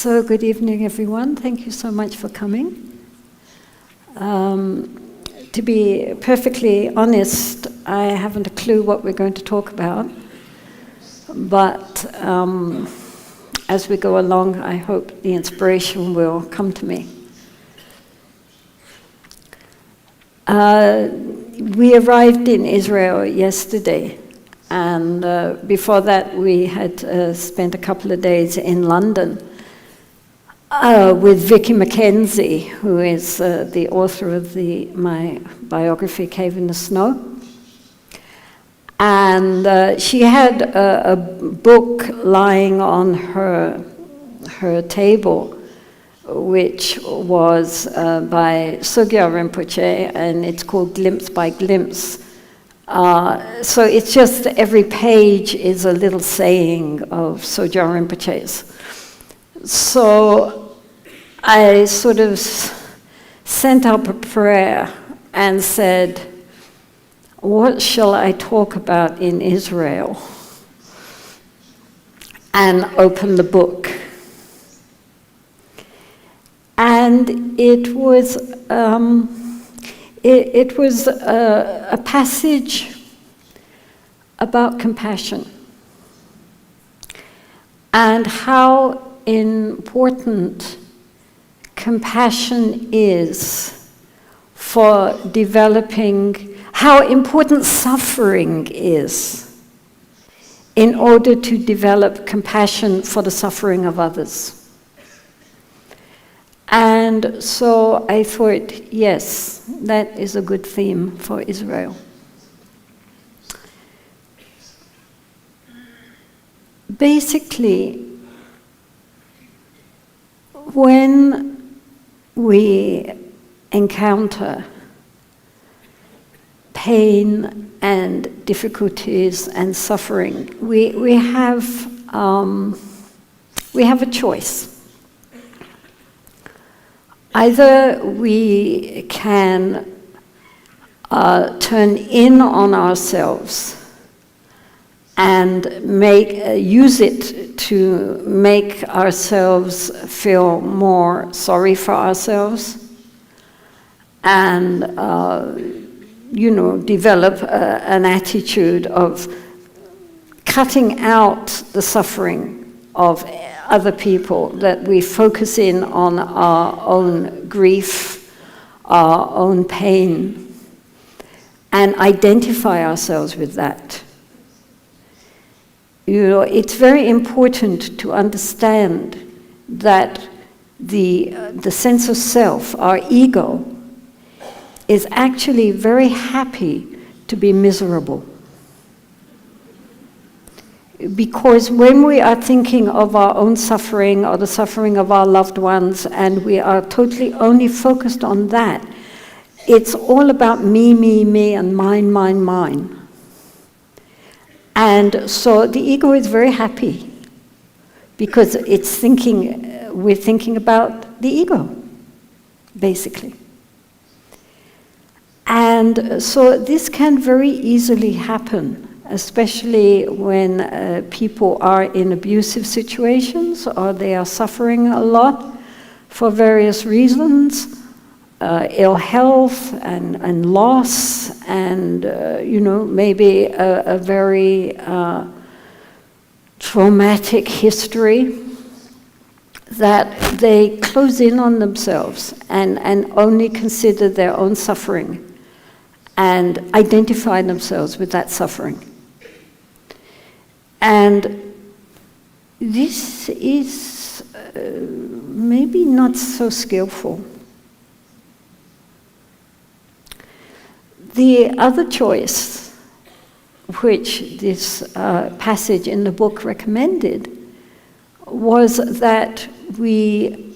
So good evening, everyone. Thank you so much for coming. To be perfectly honest, I haven't a clue what we're going to talk about. But as we go along, I hope the inspiration will come to me. We arrived in Israel yesterday, and before that we had spent a couple of days in London with Vicky Mackenzie, who is the author of my biography, Cave in the Snow. And she had a book lying on her table, which was by Sogyal Rinpoche, and it's called Glimpse by Glimpse. So it's just every page is a little saying of Sogyal Rinpoche's. So I sort of sent up a prayer and said, what shall I talk about in Israel? And opened the book. And it was a passage about compassion and how important compassion is for developing, how important suffering is in order to develop compassion for the suffering of others. And so I thought, yes, that is a good theme for Israel. Basically, when we encounter pain and difficulties and suffering, we have a choice. Either we can turn in on ourselves and use it to make ourselves feel more sorry for ourselves and develop an attitude of cutting out the suffering of other people, that we focus in on our own grief, our own pain, and identify ourselves with that. It's very important to understand that the sense of self, our ego, is actually very happy to be miserable. Because when we are thinking of our own suffering or the suffering of our loved ones, and we are totally only focused on that, it's all about me, and mine. And so the ego is very happy because we're thinking about the ego, basically. And so this can very easily happen, especially when people are in abusive situations or they are suffering a lot for various reasons, ill health and loss and, maybe a very traumatic history, that they close in on themselves and only consider their own suffering and identify themselves with that suffering. And this is maybe not so skillful. The other choice, which this passage in the book recommended, was that we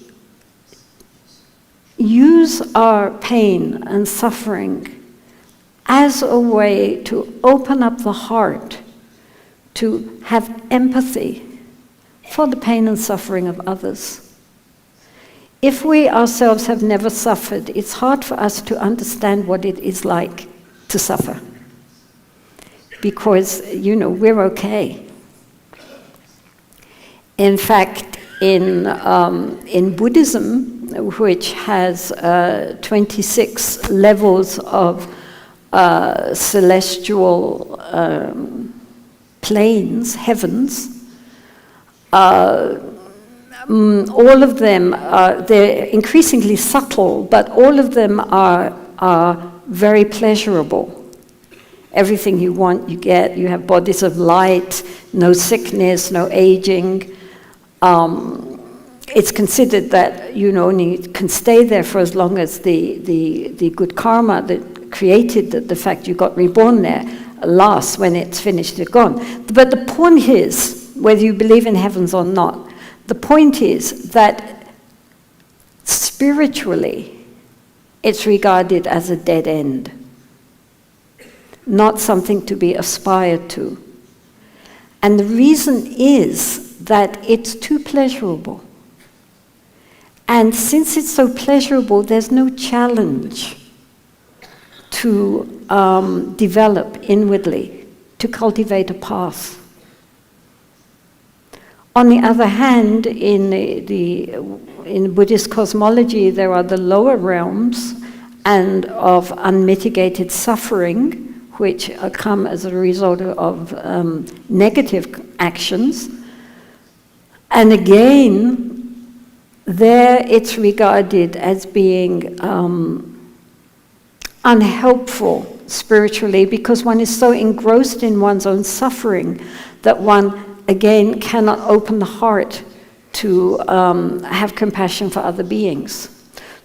use our pain and suffering as a way to open up the heart to have empathy for the pain and suffering of others. If we ourselves have never suffered, it's hard for us to understand what it is like to suffer. Because, we're okay. In fact, in Buddhism, which has 26 levels of celestial planes, heavens, all of them, they're increasingly subtle, but all of them are very pleasurable. Everything you want, you get. You have bodies of light, no sickness, no aging. It's considered that you only can stay there for as long as the good karma that created the fact you got reborn there lasts. When it's finished, you're gone. But the point is, whether you believe in heavens or not, the point is that spiritually, it's regarded as a dead end, not something to be aspired to. And the reason is that it's too pleasurable. And since it's so pleasurable, there's no challenge to develop inwardly, to cultivate a path. On the other hand, in Buddhist cosmology, there are the lower realms and of unmitigated suffering, which come as a result of negative actions. And again, there it's regarded as being unhelpful spiritually, because one is so engrossed in one's own suffering that one, again, cannot open the heart to have compassion for other beings.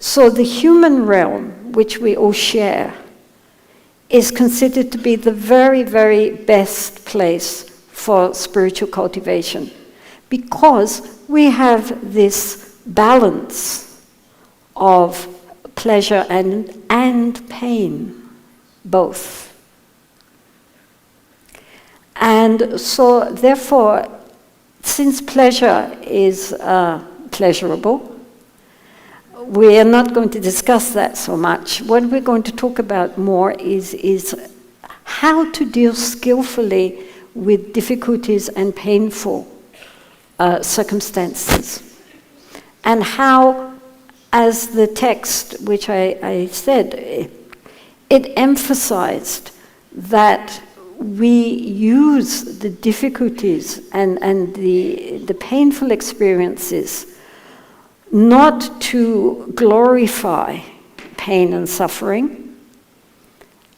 So the human realm, which we all share, is considered to be the very, very best place for spiritual cultivation, because we have this balance of pleasure and pain, both. And so, therefore, since pleasure is pleasurable, we are not going to discuss that so much. What we're going to talk about more is how to deal skillfully with difficulties and painful circumstances. And how, as the text, which I said, it emphasized that we use the difficulties and the painful experiences not to glorify pain and suffering,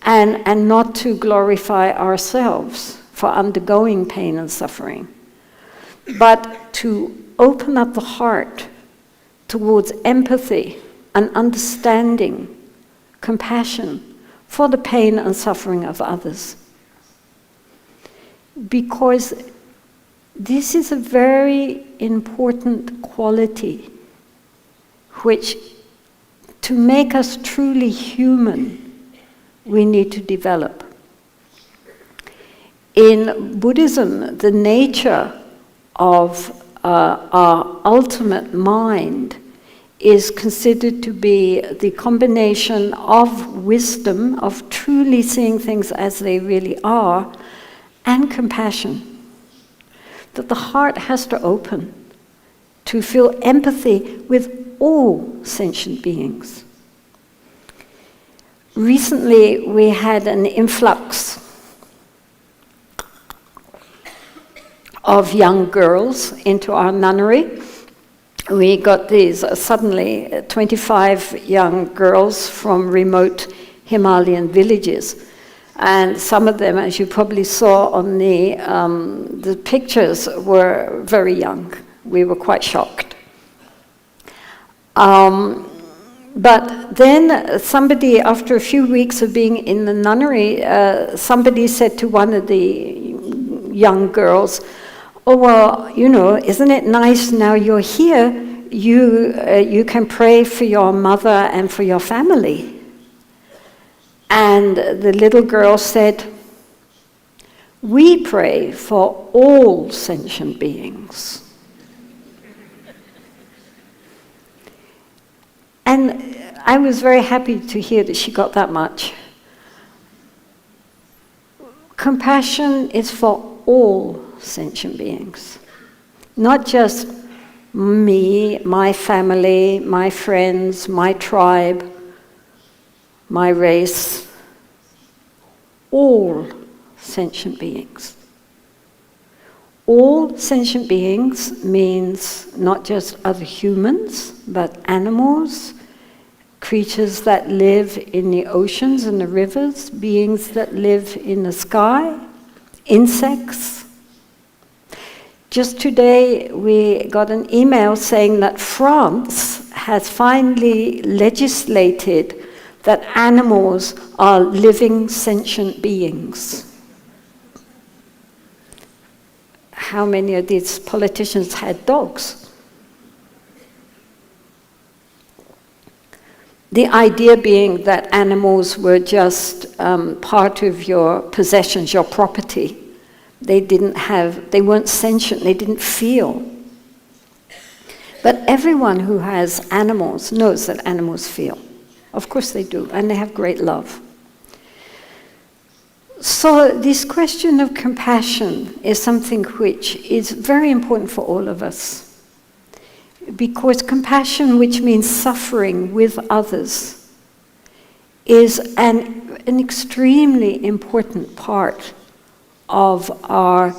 and not to glorify ourselves for undergoing pain and suffering, but to open up the heart towards empathy and understanding, compassion for the pain and suffering of others. Because this is a very important quality which, to make us truly human, we need to develop. In Buddhism, the nature of our ultimate mind is considered to be the combination of wisdom, of truly seeing things as they really are, and compassion. That the heart has to open to feel empathy with all sentient beings. Recently, we had an influx of young girls into our nunnery. We got these suddenly 25 young girls from remote Himalayan villages. And some of them, as you probably saw on the pictures, were very young. We were quite shocked. But then somebody, after a few weeks of being in the nunnery, somebody said to one of the young girls, "Oh, well, isn't it nice now you're here, you can pray for your mother and for your family?" And the little girl said, "We pray for all sentient beings." And I was very happy to hear that she got that much. Compassion is for all sentient beings, not just me, my family, my friends, my tribe, my race, all sentient beings. All sentient beings means not just other humans, but animals, creatures that live in the oceans and the rivers, beings that live in the sky, insects. Just today we got an email saying that France has finally legislated that animals are living sentient beings. How many of these politicians had dogs? The idea being that animals were just part of your possessions, your property. They weren't sentient, they didn't feel. But everyone who has animals knows that animals feel. Of course they do, and they have great love. So this question of compassion is something which is very important for all of us. Because compassion, which means suffering with others, is an extremely important part of our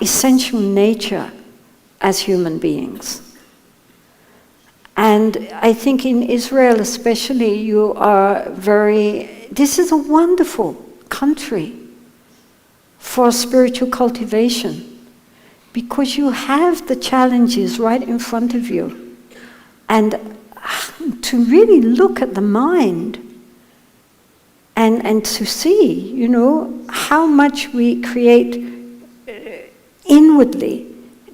essential nature as human beings. And I think in Israel especially, this is a wonderful country for spiritual cultivation, because you have the challenges right in front of you. And to really look at the mind and to see, how much we create inwardly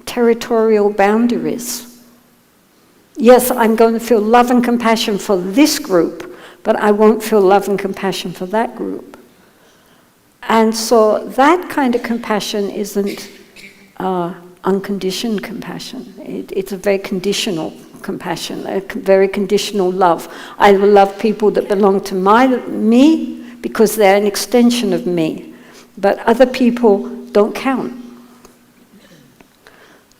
territorial boundaries. Yes, I'm going to feel love and compassion for this group, but I won't feel love and compassion for that group. And so that kind of compassion isn't unconditioned compassion. It's a very conditional compassion, a very conditional love. I will love people that belong to me because they're an extension of me, but other people don't count.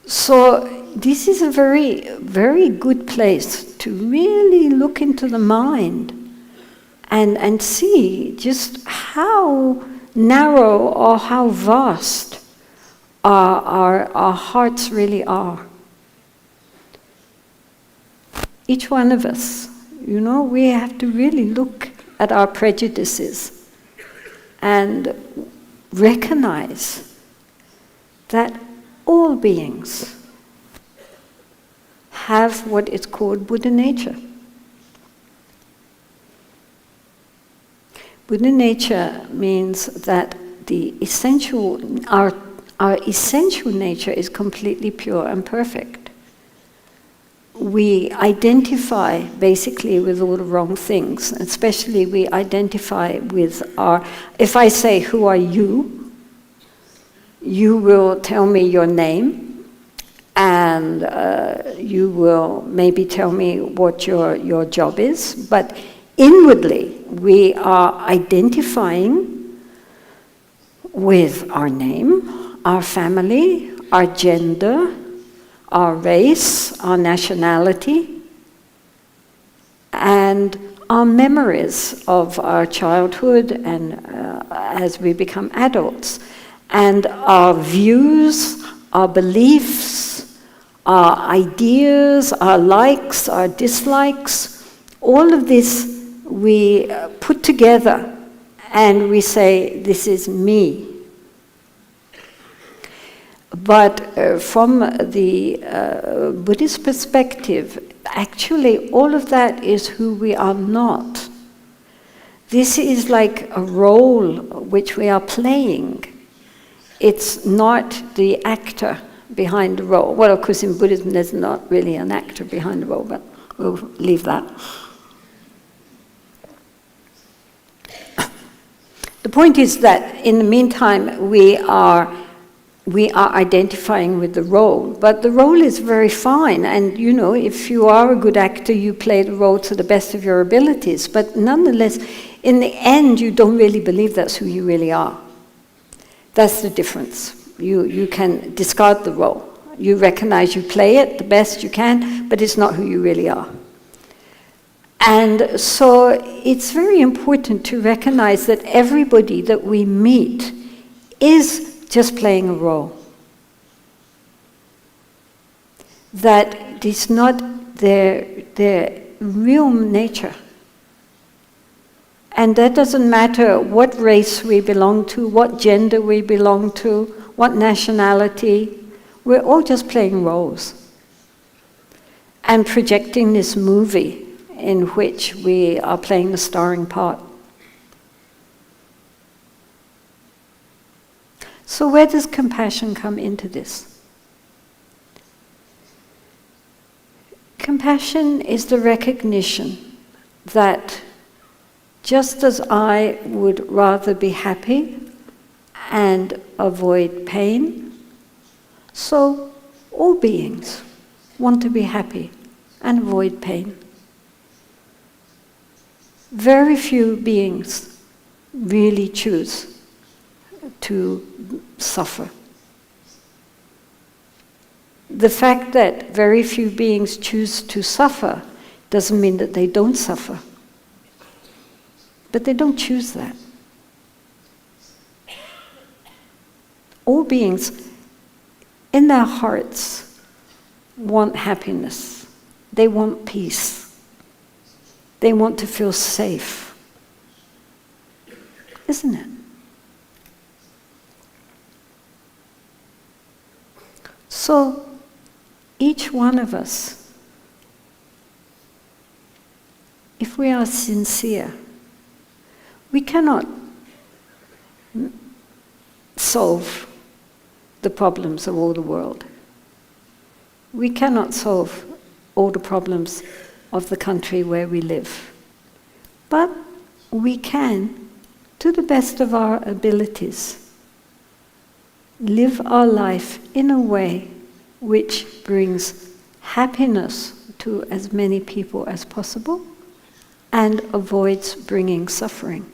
So this is a very, very good place to really look into the mind and see just how narrow or how vast our hearts really are. Each one of us, we have to really look at our prejudices and recognize that all beings have what is called Buddha nature. Buddha nature means that our essential nature is completely pure and perfect. We identify basically with all the wrong things, especially we identify with if I say, who are you? You will tell me your name, and you will maybe tell me what your job is, but inwardly we are identifying with our name, our family, our gender, our race, our nationality, and our memories of our childhood and as we become adults, and our views, our beliefs, our ideas, our likes, our dislikes, all of this we put together and we say, this is me. But from the Buddhist perspective, actually all of that is who we are not. This is like a role which we are playing. It's not the actor behind the role. Well, of course in Buddhism there's not really an actor behind the role, but we'll leave that. The point is that in the meantime we are identifying with the role, but the role is very fine, and if you are a good actor you play the role to the best of your abilities, but nonetheless in the end you don't really believe that's who you really are. That's the difference. You can discard the role You recognize you play it the best you can, but it's not who you really are. And so it's very important to recognize that everybody that we meet is just playing a role. That it's not their real nature. And that doesn't matter what race we belong to, what gender we belong to, what nationality. We're all just playing roles and projecting this movie in which we are playing the starring part. So where does compassion come into this? Compassion is the recognition that just as I would rather be happy and avoid pain, so all beings want to be happy and avoid pain. Very few beings really choose to suffer. The fact that very few beings choose to suffer doesn't mean that they don't suffer. But they don't choose that. All beings in their hearts want happiness. They want peace. They want to feel safe. Isn't it? So, each one of us, if we are sincere, we cannot solve the problems of all the world. We cannot solve all the problems of the country where we live. But we can, to the best of our abilities, live our life in a way which brings happiness to as many people as possible and avoids bringing suffering.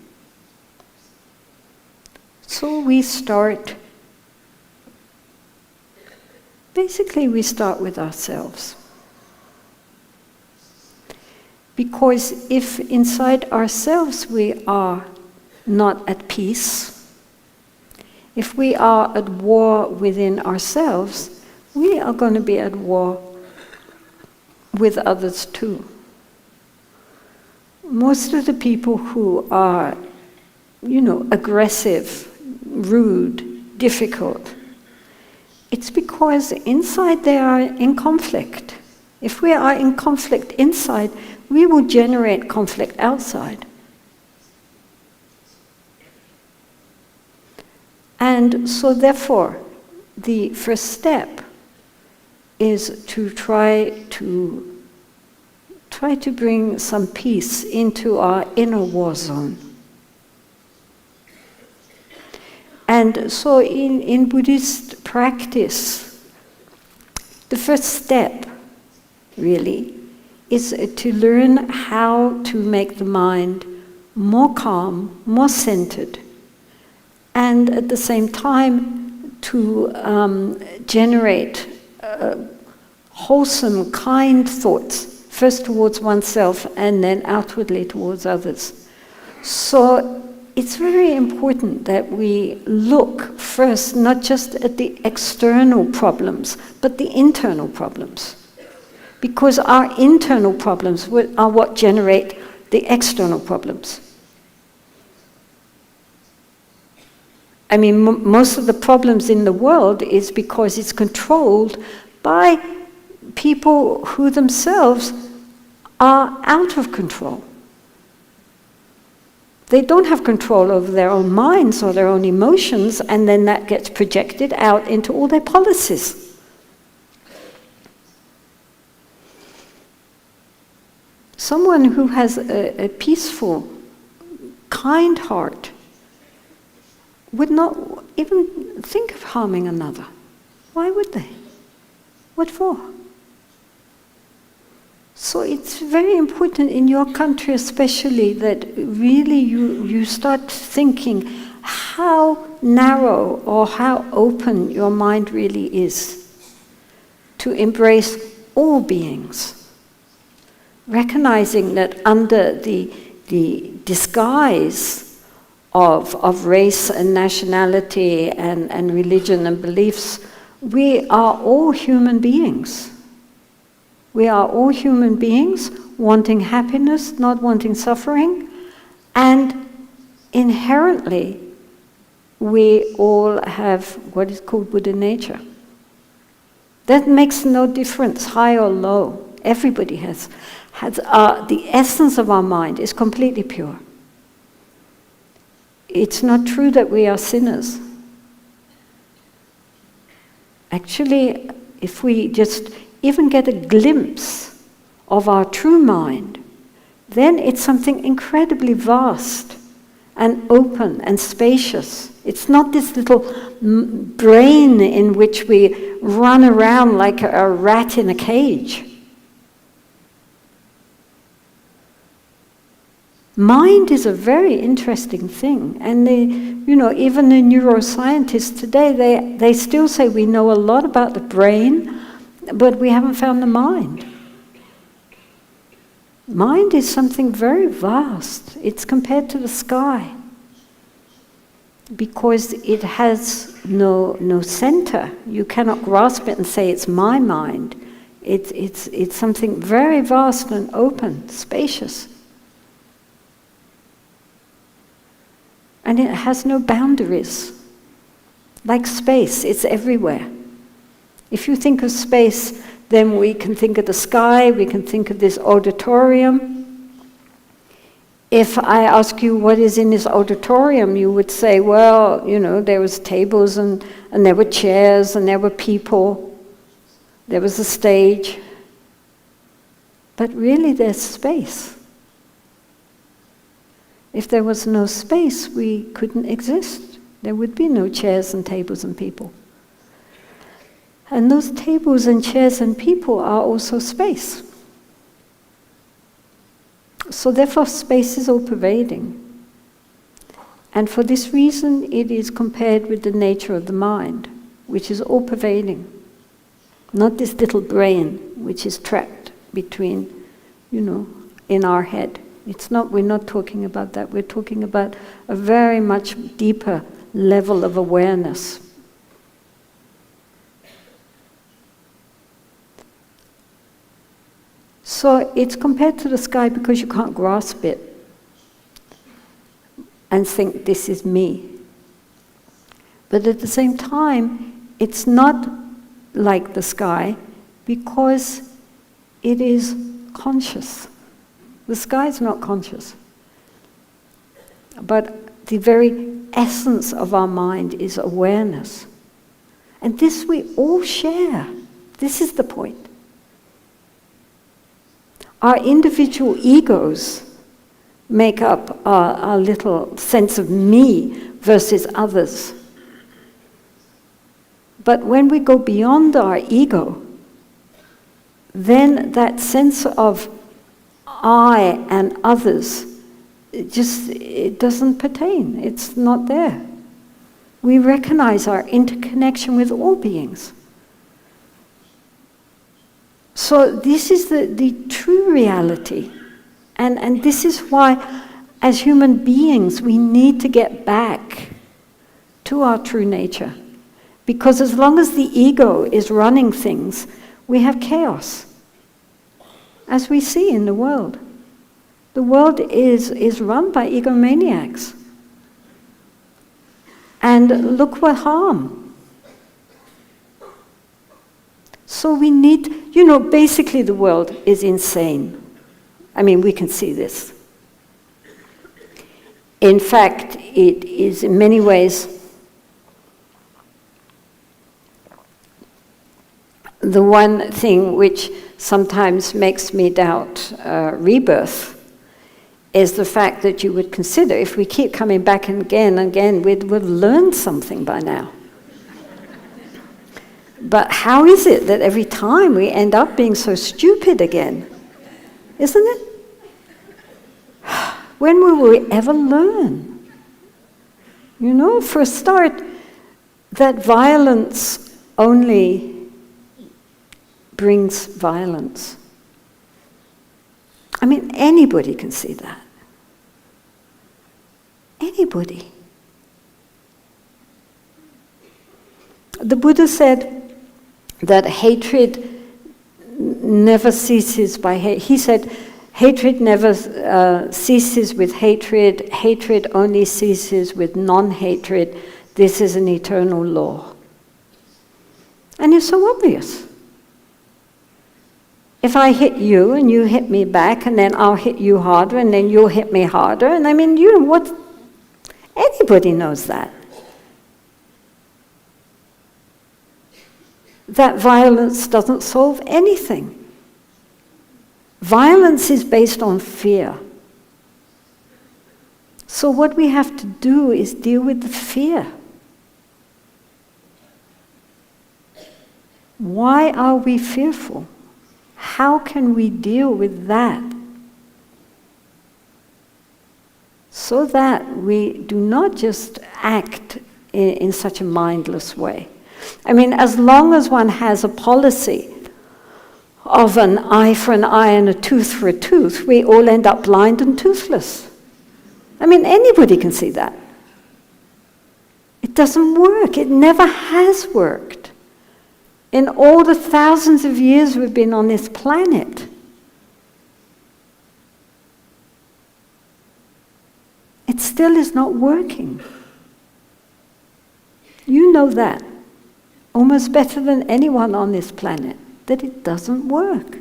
So we start with ourselves. Because if inside ourselves we are not at peace, if we are at war within ourselves, we are going to be at war with others too. Most of the people who are, aggressive, rude, difficult, it's because inside they are in conflict. If we are in conflict inside, we will generate conflict outside. And so therefore, the first step is to try to bring some peace into our inner war zone. And so in Buddhist practice, the first step, really, is to learn how to make the mind more calm, more centered, and at the same time to generate wholesome, kind thoughts, first towards oneself and then outwardly towards others. So it's very important that we look first not just at the external problems, but the internal problems. Because our internal problems are what generate the external problems. I mean, most of the problems in the world is because it's controlled by people who themselves are out of control. They don't have control over their own minds or their own emotions, and then that gets projected out into all their policies. Someone who has a peaceful, kind heart would not even think of harming another. Why would they? What for? So it's very important in your country especially that really you start thinking how narrow or how open your mind really is. to embrace all beings, recognizing that under the disguise of race and nationality and religion and beliefs, we are all human beings. We are all human beings wanting happiness, not wanting suffering, and inherently we all have what is called Buddha nature. That makes no difference, high or low. Everybody has the essence of our mind is completely pure. It's not true that we are sinners. Actually, if we just even get a glimpse of our true mind, then it's something incredibly vast and open and spacious. It's not this little brain in which we run around like a rat in a cage. Mind is a very interesting thing, and even the neuroscientists today, they still say we know a lot about the brain, but we haven't found the mind. Mind is something very vast. It's compared to the sky because it has no center. You cannot grasp it and say it's my mind. It's something very vast and open, spacious. And it has no boundaries. Like space, it's everywhere. If you think of space, then we can think of the sky, we can think of this auditorium. If I ask you what is in this auditorium, you would say, well, there was tables and there were chairs and there were people. There was a stage. But really there's space. If there was no space, we couldn't exist. There would be no chairs and tables and people. And those tables and chairs and people are also space. So therefore space is all-pervading. And for this reason it is compared with the nature of the mind, which is all-pervading. Not this little brain which is trapped between, in our head. We're not talking about that. We're talking about a very much deeper level of awareness. So it's compared to the sky because you can't grasp it and think this is me. But at the same time, it's not like the sky because it is conscious. The sky is not conscious. But the very essence of our mind is awareness. And this we all share. This is the point. Our individual egos make up our little sense of me versus others. But when we go beyond our ego, then that sense of I and others, it doesn't pertain. It's not there. We recognize our interconnection with all beings. So this is the true reality. And this is why, as human beings, we need to get back to our true nature. Because as long as the ego is running things, we have chaos. As we see in the world. The world is run by egomaniacs. And look what harm. So we need, basically the world is insane. I mean, we can see this. In fact, it is in many ways the one thing which sometimes makes me doubt rebirth is the fact that you would consider, if we keep coming back again and again, we'd learned something by now. But how is it that every time we end up being so stupid again? Isn't it? When will we ever learn? For a start, that violence only brings violence. I mean, anybody can see that. Anybody. The Buddha said that hatred never ceases by hate. He said, hatred never ceases with hatred. Hatred only ceases with non-hatred. This is an eternal law. And it's so obvious. If I hit you and you hit me back, and then I'll hit you harder, and then you'll hit me harder, and I mean, you know what? Anybody knows that. That violence doesn't solve anything. Violence is based on fear. So what we have to do is deal with the fear. Why are we fearful? How can we deal with that? So that we do not just act in such a mindless way. I mean, as long as one has a policy of an eye for an eye and a tooth for a tooth, we all end up blind and toothless. I mean, anybody can see that. It doesn't work. It never has worked. In all the thousands of years we've been on this planet. It still is not working. You know that. Almost better than anyone on this planet, that it doesn't work.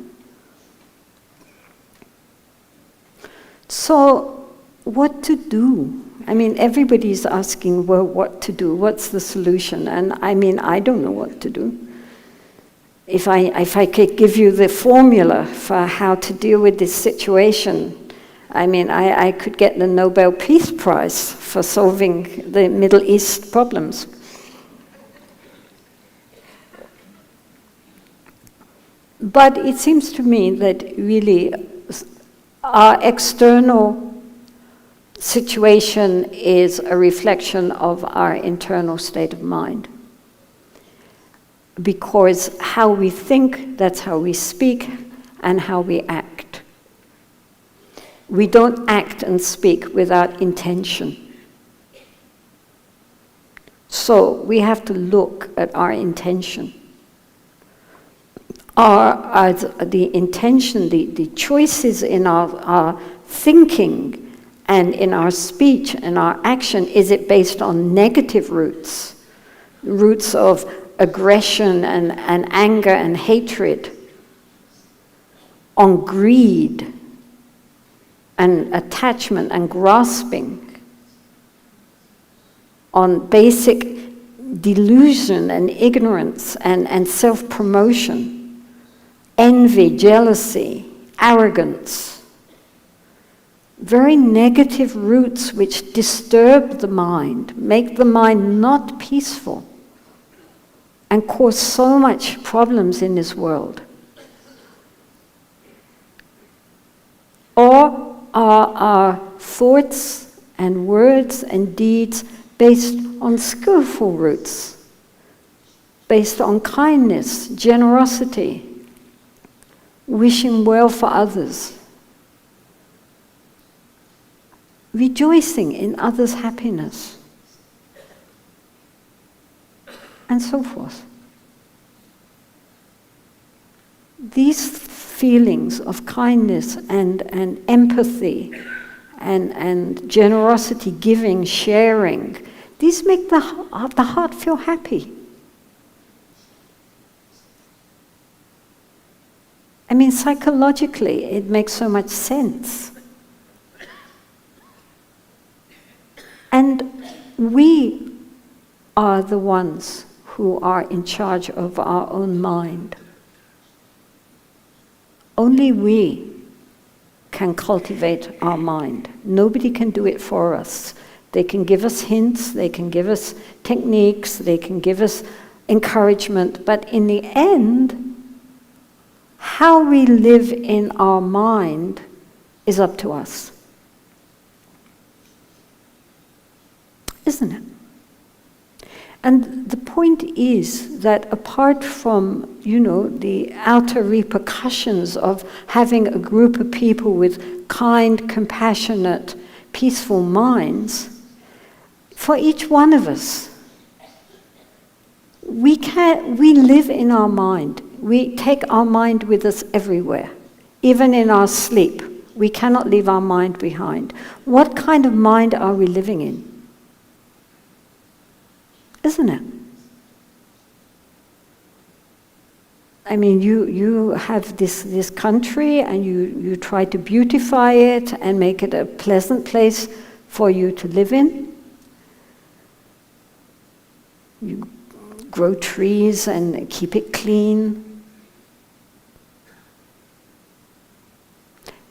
So, what to do? I mean, everybody's asking, well, what to do? What's the solution? And I mean, I don't know what to do. If I could give you the formula for how to deal with this situation, I mean, I could get the Nobel Peace Prize for solving the Middle East problems. But it seems to me that really our external situation is a reflection of our internal state of mind. Because how we think, that's how we speak, and how we act. We don't act and speak without intention. So we have to look at our intention. Are the intention, the choices in our thinking and in our speech and our action, is it based on negative roots? Roots of aggression and anger and hatred, on greed and attachment and grasping, on basic delusion and ignorance and self-promotion, envy, jealousy, arrogance, very negative roots which disturb the mind, make the mind not peaceful, and cause so much problems in this world. Or are our thoughts and words and deeds based on skillful roots, based on kindness, generosity, wishing well for others, rejoicing in others' happiness, and so forth. These feelings of kindness and empathy and generosity, giving, sharing, these make the heart feel happy. I mean, psychologically, it makes so much sense. And we are the ones who are in charge of our own mind. Only we can cultivate our mind. Nobody can do it for us. They can give us hints, they can give us techniques, they can give us encouragement, but in the end, how we live in our mind is up to us. Isn't it? And the point is that apart from, the outer repercussions of having a group of people with kind, compassionate, peaceful minds, for each one of us, we live in our mind. We take our mind with us everywhere, even in our sleep. We cannot leave our mind behind. What kind of mind are we living in? Isn't it? I mean, you have this country and you try to beautify it and make it a pleasant place for you to live in. You grow trees and keep it clean.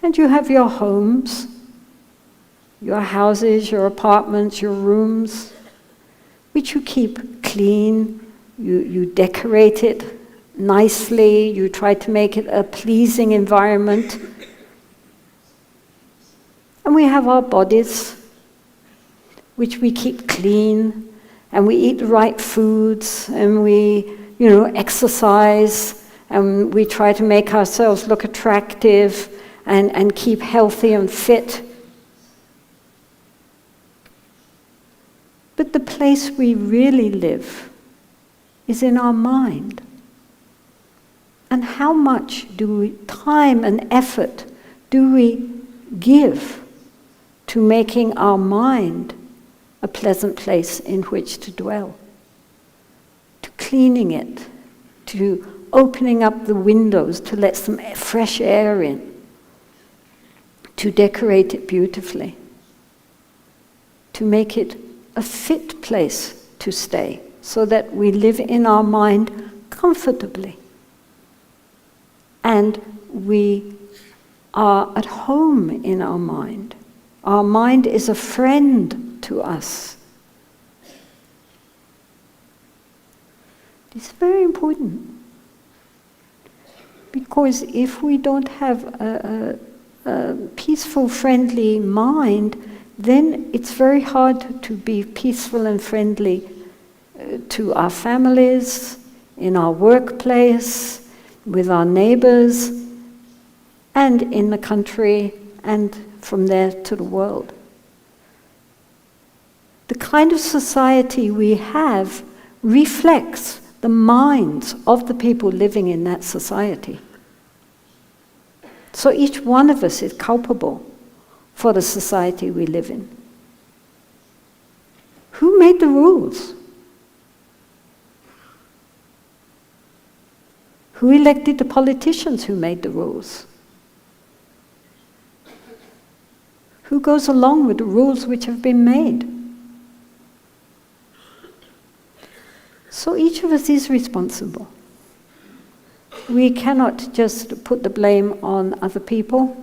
And you have your homes, your houses, your apartments, your rooms, which you keep clean, you decorate it nicely, you try to make it a pleasing environment. And we have our bodies, which we keep clean, and we eat the right foods, and we, exercise, and we try to make ourselves look attractive and keep healthy and fit. But the place we really live is in our mind. And how much time and effort do we give to making our mind a pleasant place in which to dwell? To cleaning it, to opening up the windows to let some fresh air in, to decorate it beautifully, to make it a fit place to stay, so that we live in our mind comfortably. And we are at home in our mind. Our mind is a friend to us. It's very important. Because if we don't have a peaceful, friendly mind, then it's very hard to be peaceful and friendly to our families, in our workplace, with our neighbors, and in the country, and from there to the world. The kind of society we have reflects the minds of the people living in that society. So each one of us is culpable for the society we live in. Who made the rules? Who elected the politicians who made the rules? Who goes along with the rules which have been made? So each of us is responsible. We cannot just put the blame on other people.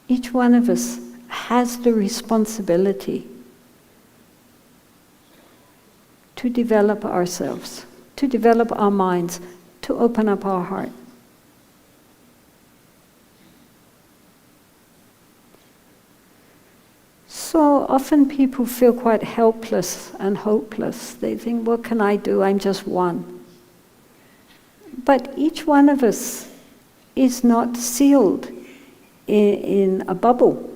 Each one of us has the responsibility to develop ourselves, to develop our minds, to open up our heart. So often people feel quite helpless and hopeless. They think, what can I do? I'm just one. But each one of us is not sealed in a bubble.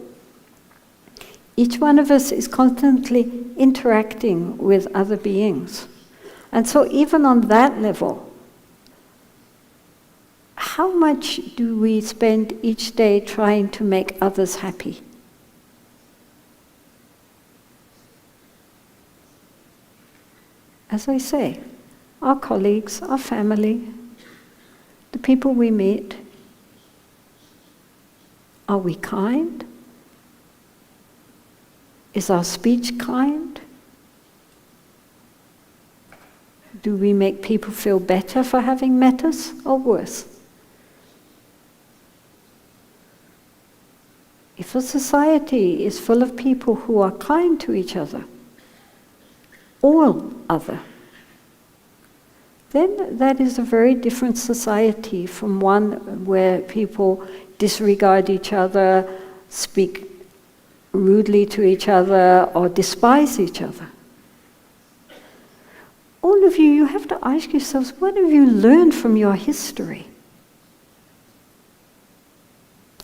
Each one of us is constantly interacting with other beings. And so even on that level, how much do we spend each day trying to make others happy? As I say, our colleagues, our family, the people we meet, are we kind? Is our speech kind? Do we make people feel better for having met us, or worse? If a society is full of people who are kind to each other, all other, then that is a very different society from one where people disregard each other, speak rudely to each other or despise each other. All of you have to ask yourselves, what have you learned from your history?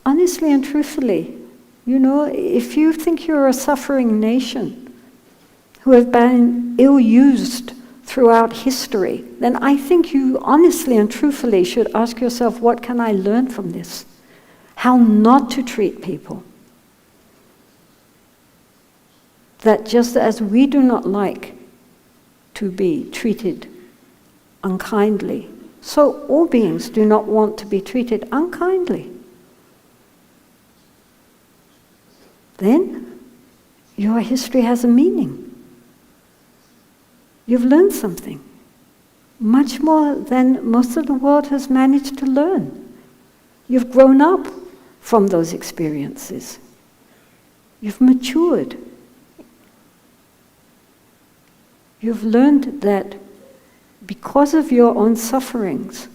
Honestly and truthfully, if you think you're a suffering nation who have been ill-used throughout history, then I think you honestly and truthfully should ask yourself, what can I learn from this? How not to treat people. That just as we do not like to be treated unkindly, so all beings do not want to be treated unkindly. Then your history has a meaning. You've learned something, much more than most of the world has managed to learn. You've grown up from those experiences. You've matured. You've learned that because of your own sufferings,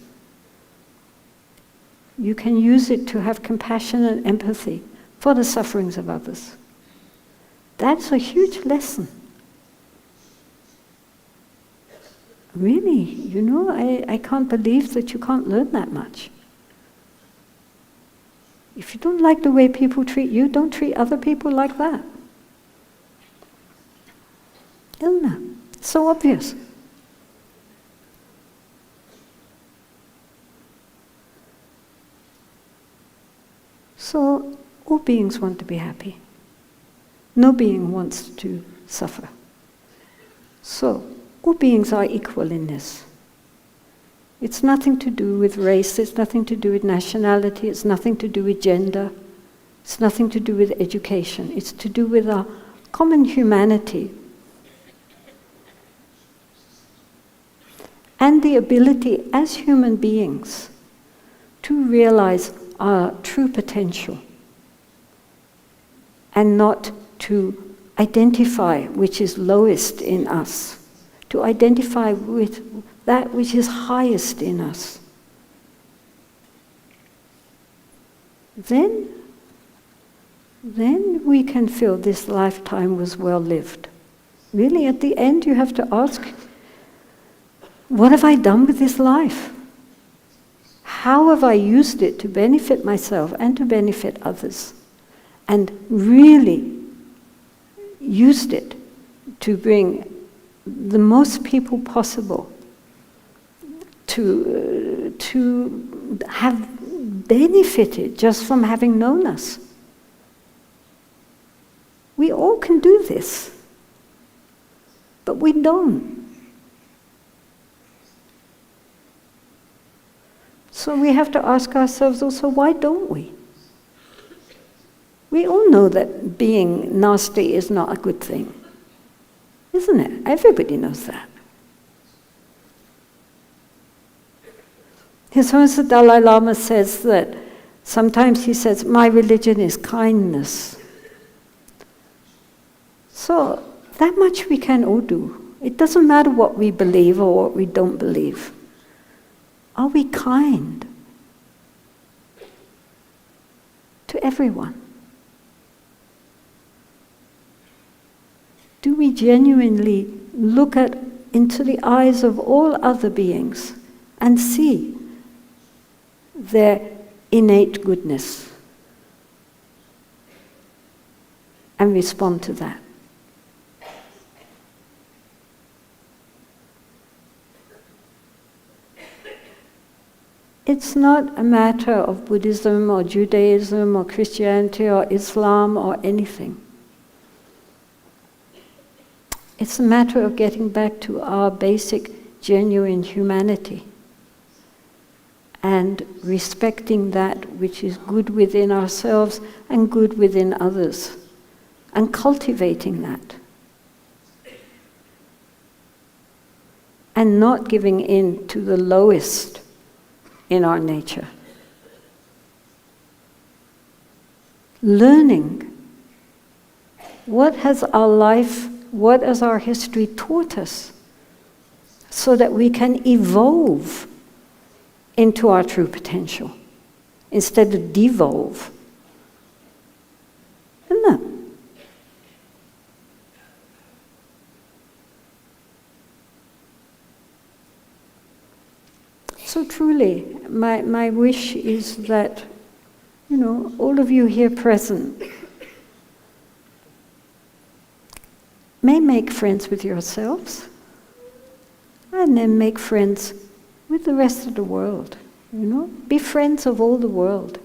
you can use it to have compassion and empathy for the sufferings of others. That's a huge lesson. Really, I can't believe that you can't learn that much. If you don't like the way people treat you, don't treat other people like that. Ilna. So obvious. So all beings want to be happy. No being wants to suffer. So all beings are equal in this. It's nothing to do with race, it's nothing to do with nationality, it's nothing to do with gender, it's nothing to do with education, it's to do with our common humanity. And the ability as human beings to realize our true potential and not to identify which is lowest in us, to identify with that which is highest in us. Then we can feel this lifetime was well lived. Really, at the end you have to ask, what have I done with this life? How have I used it to benefit myself and to benefit others? And really used it to bring the most people possible to have benefited just from having known us. We all can do this, but we don't. So we have to ask ourselves also, why don't we? We all know that being nasty is not a good thing, isn't it? Everybody knows that. His Holiness the Dalai Lama says that, sometimes he says, my religion is kindness. So that much we can all do. It doesn't matter what we believe or what we don't believe. Are we kind to everyone? Do we genuinely look into the eyes of all other beings and see their innate goodness and respond to that? It's not a matter of Buddhism or Judaism or Christianity or Islam or anything. It's a matter of getting back to our basic, genuine humanity and respecting that which is good within ourselves and good within others, and cultivating that. And not giving in to the lowest in our nature. Learning what has our life, what has our history taught us, so that we can evolve into our true potential instead of devolve. Isn't it? truly, my wish is that, you know, all of you here present may make friends with yourselves and then make friends with the rest of the world, you know? Be friends of all the world,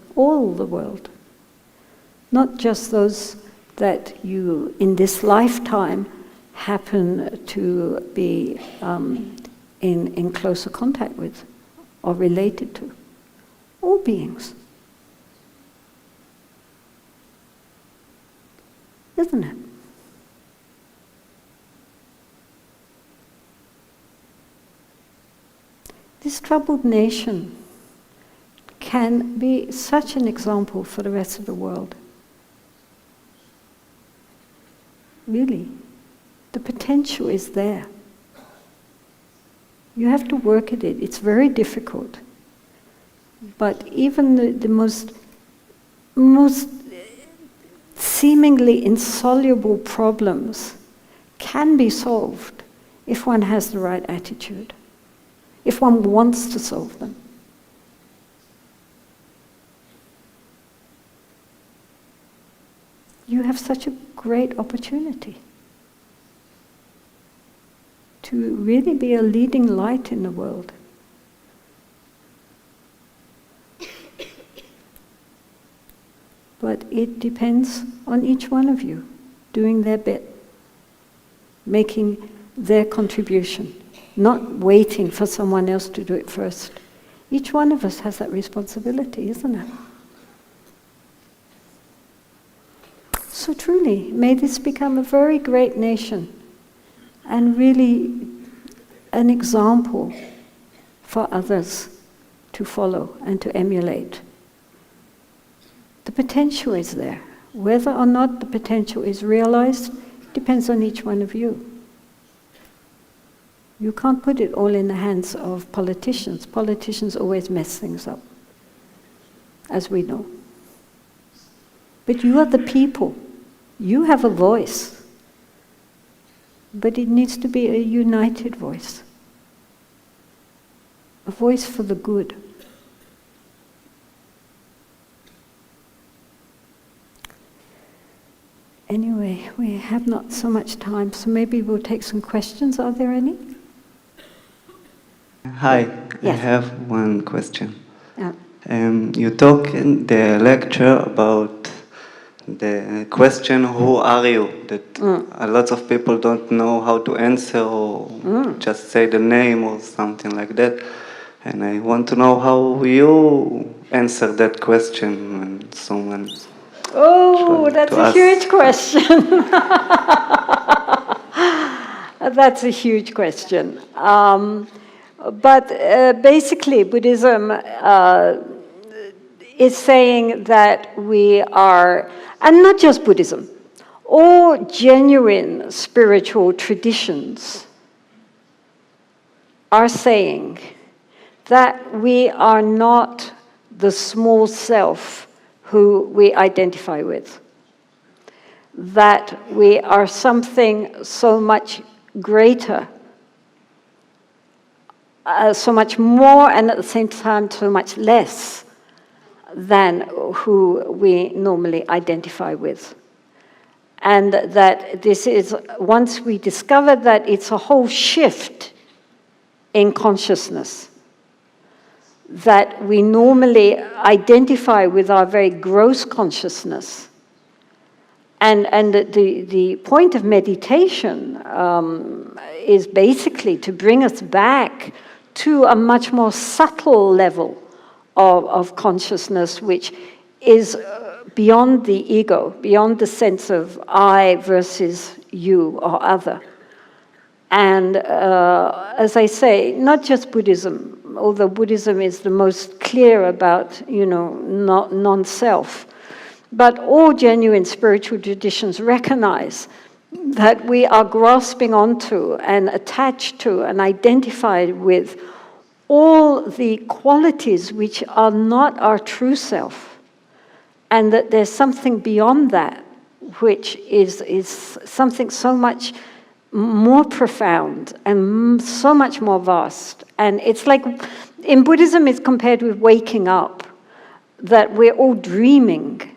not just those that you, in this lifetime, happen to be in closer contact with or related to. All beings. Isn't it? This troubled nation can be such an example for the rest of the world. Really, the potential is there. You have to work at it. It's very difficult. But even the most seemingly insoluble problems can be solved if one has the right attitude, if one wants to solve them. You have such a great opportunity to really be a leading light in the world. But it depends on each one of you doing their bit, making their contribution, not waiting for someone else to do it first. Each one of us has that responsibility, isn't it? So truly, may this become a very great nation and really an example for others to follow and to emulate. The potential is there. Whether or not the potential is realized depends on each one of you. You can't put it all in the hands of politicians. Politicians always mess things up, as we know. But you are the people. You have a voice. But it needs to be a united voice. A voice for the good. Anyway, we have not so much time, so maybe we'll take some questions. Are there any? Hi, Yes. I have one question. Yeah. You talk in the lecture about the question, who are you? That a lot of people don't know how to answer or just say the name or something like that. And I want to know how you answer that question when someone... Oh, that's a huge question. That's a huge question. But basically, Buddhism is saying that we are, and not just Buddhism, all genuine spiritual traditions are saying that we are not the small self who we identify with, that we are something so much greater, so much more, and at the same time so much less than who we normally identify with. And that this is, once we discover that it's a whole shift in consciousness, that we normally identify with our very gross consciousness. And the point of meditation is basically to bring us back to a much more subtle level of consciousness, which is beyond the ego, beyond the sense of I versus you or other. And as I say, not just Buddhism, although Buddhism is the most clear about, non-self, but all genuine spiritual traditions recognize that we are grasping onto and attached to and identified with all the qualities which are not our true self, and that there's something beyond that which is something so much more profound and so much more vast. And it's like, in Buddhism, it's compared with waking up, that we're all dreaming.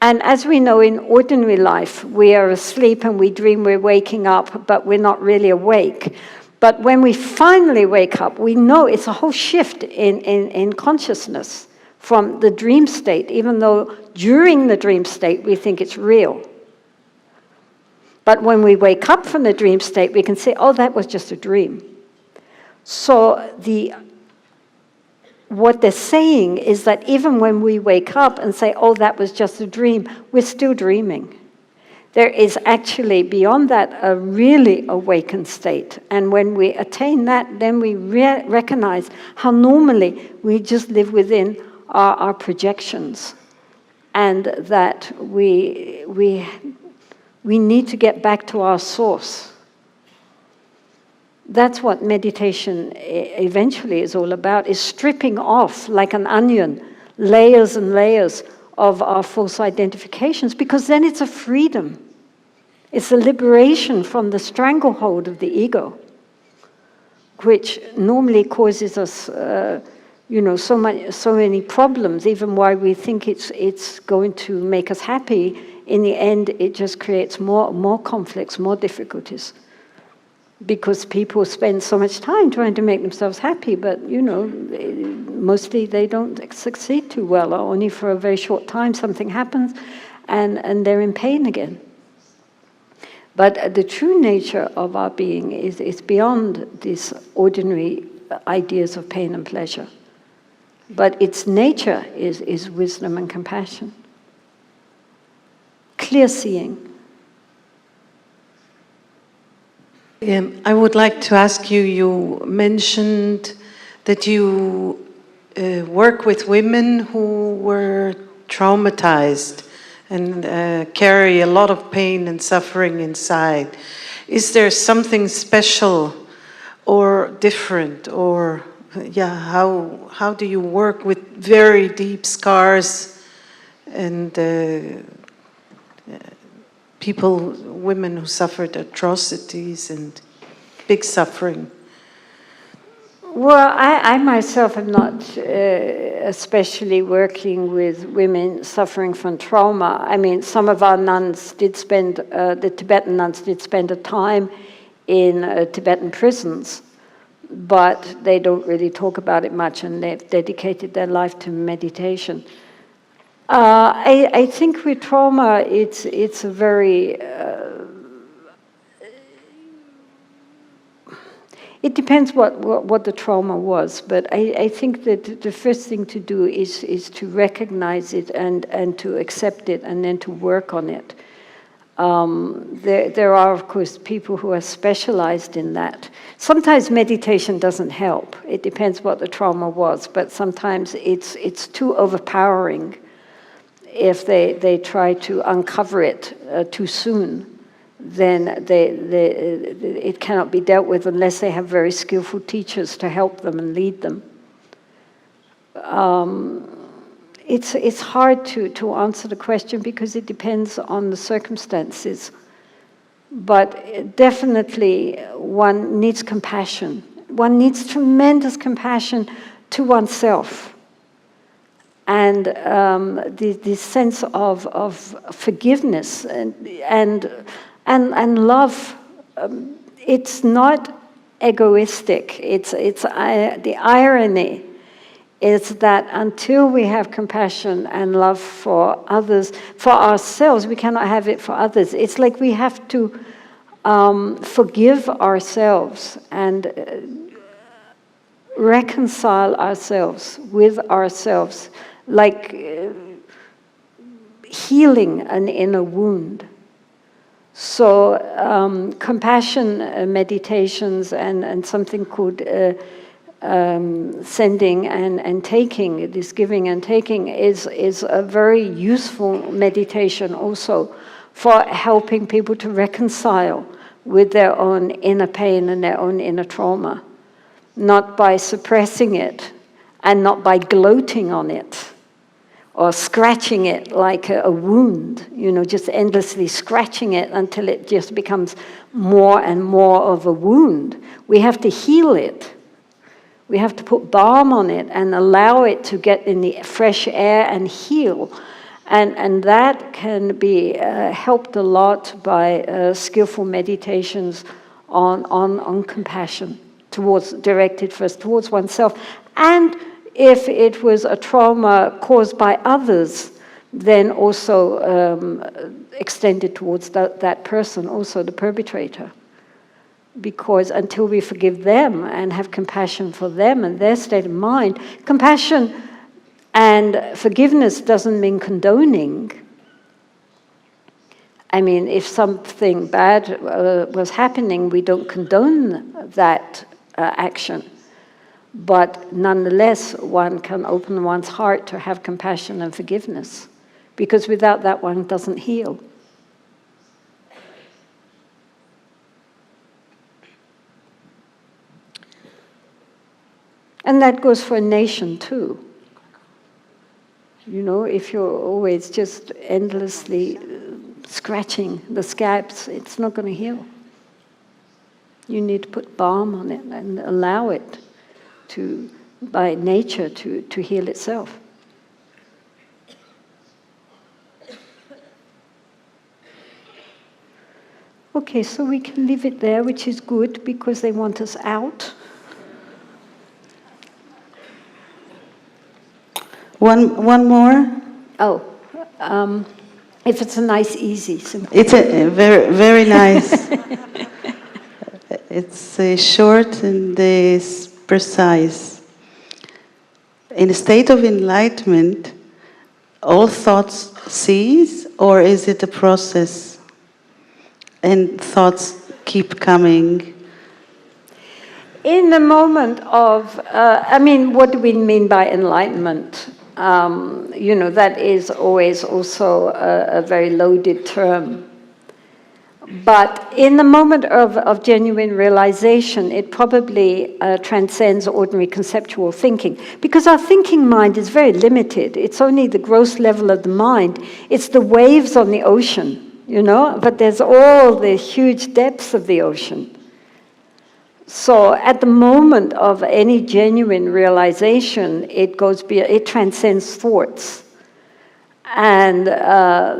And as we know in ordinary life, we are asleep and we dream we're waking up, but we're not really awake. But when we finally wake up, we know it's a whole shift in consciousness from the dream state, even though during the dream state we think it's real. But when we wake up from the dream state, we can say, oh, that was just a dream. So what they're saying is that even when we wake up and say, oh, that was just a dream, we're still dreaming. There is actually, beyond that, a really awakened state. And when we attain that, then we recognize how normally we just live within our projections. And that we need to get back to our source. That's what meditation eventually is all about, is stripping off, like an onion, layers and layers of our false identifications, because then it's a freedom. It's a liberation from the stranglehold of the ego, which normally causes us so many problems, even while we think it's going to make us happy. In the end, it just creates more conflicts, more difficulties. Because people spend so much time trying to make themselves happy, but, mostly they don't succeed too well, or only for a very short time something happens, and they're in pain again. But the true nature of our being is beyond these ordinary ideas of pain and pleasure. But its nature is wisdom and compassion. Clear seeing. I would like to ask you, you mentioned that you work with women who were traumatized and carry a lot of pain and suffering inside. Is there something special or different, or how do you work with very deep scars and women who suffered atrocities and big suffering? Well, I myself am not especially working with women suffering from trauma. I mean, some of our nuns did spend, the Tibetan nuns did spend a time in Tibetan prisons, but they don't really talk about it much, and they've dedicated their life to meditation. I think with trauma, it's a very... it depends what the trauma was, but I think that the first thing to do is to recognize it and to accept it and then to work on it. There are, of course, people who are specialized in that. Sometimes meditation doesn't help. It depends what the trauma was, but sometimes it's too overpowering if they try to uncover it too soon. Then it cannot be dealt with unless they have very skillful teachers to help them and lead them. It's hard to answer the question because it depends on the circumstances. But definitely one needs compassion. One needs tremendous compassion to oneself. And this sense of forgiveness and love, it's not egoistic. It's the irony is that until we have compassion and love for others, for ourselves, we cannot have it for others. It's like we have to forgive ourselves and reconcile ourselves with ourselves, like healing an inner wound. So compassion meditations and something called sending and taking, this giving and taking is a very useful meditation also for helping people to reconcile with their own inner pain and their own inner trauma, not by suppressing it and not by gloating on it or scratching it like a wound, you know, just endlessly scratching it until it just becomes more and more of a wound. We have to heal it. We have to put balm on it and allow it to get in the fresh air and heal. And that can be helped a lot by skillful meditations on compassion, directed first towards oneself. And if it was a trauma caused by others, then also extended towards that person, also the perpetrator. Because until we forgive them and have compassion for them and their state of mind, compassion and forgiveness doesn't mean condoning. I mean, if something bad was happening, we don't condone that action. But nonetheless, one can open one's heart to have compassion and forgiveness, because without that, one doesn't heal. And that goes for a nation too. You know, if you're always just endlessly scratching the scabs, it's not going to heal. You need to put balm on it and allow it to, by nature, to heal itself. Okay, so we can leave it there, which is good because they want us out. One more. Oh, if it's a nice, easy, simple. It's a very, very nice. It's short and precise. In a state of enlightenment, all thoughts cease, or is it a process? And thoughts keep coming? In the moment of, what do we mean by enlightenment? You know, that is always also a very loaded term. But in the moment of genuine realization, it probably transcends ordinary conceptual thinking. Because our thinking mind is very limited. It's only the gross level of the mind. It's the waves on the ocean, you know? But there's all the huge depths of the ocean. So at the moment of any genuine realization, it transcends thoughts. And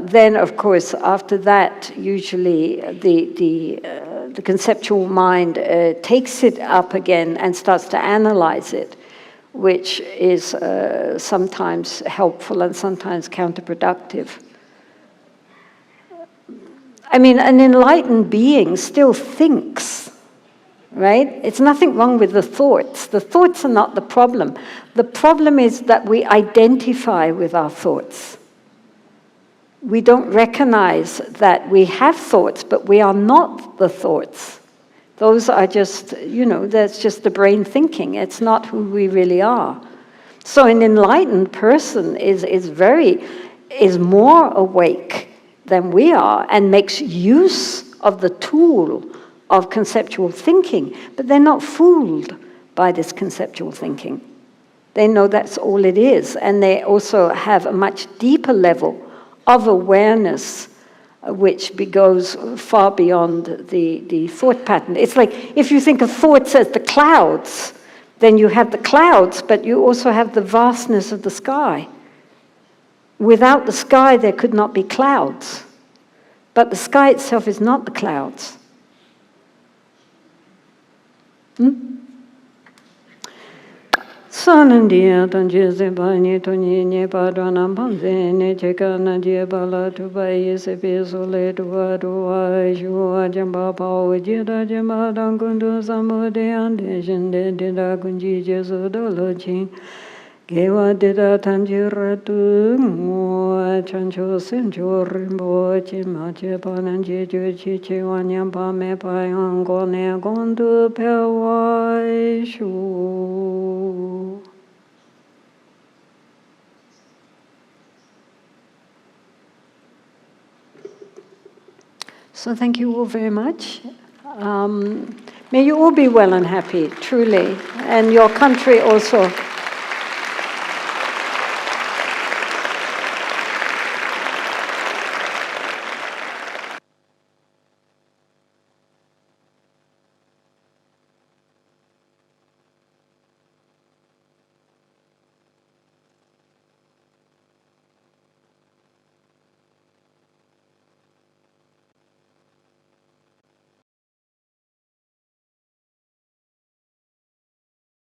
then, of course, after that, usually the conceptual mind takes it up again and starts to analyze it, which is sometimes helpful and sometimes counterproductive. I mean, an enlightened being still thinks. Right? It's nothing wrong with the thoughts. The thoughts are not the problem. The problem is that we identify with our thoughts. We don't recognize that we have thoughts, but we are not the thoughts. Those are just, you know, that's just the brain thinking. It's not who we really are. So an enlightened person is more awake than we are and makes use of the tool of conceptual thinking, but they're not fooled by this conceptual thinking. They know that's all it is, and they also have a much deeper level of awareness which goes far beyond the thought pattern. It's like if you think of thoughts as the clouds, then you have the clouds, but you also have the vastness of the sky. Without the sky, there could not be clouds, but the sky itself is not the clouds. Sanandia Tanjese Bani Tony Nepadana Panze Nechekana Diabala to buy Sepizole to Vadua, Jua Jamba Pao, Jida Jamba Dangundu Samode and Dida Gunji Jesu Dolochin. Gewa Dida Tanjiratu, Mua Chancho Sencho Rimbo, Chimache Pananji Chichi Wanyampa Mepayan Gone Gondu Pewai Shu. So thank you all very much. May you all be well and happy, truly, and your country also.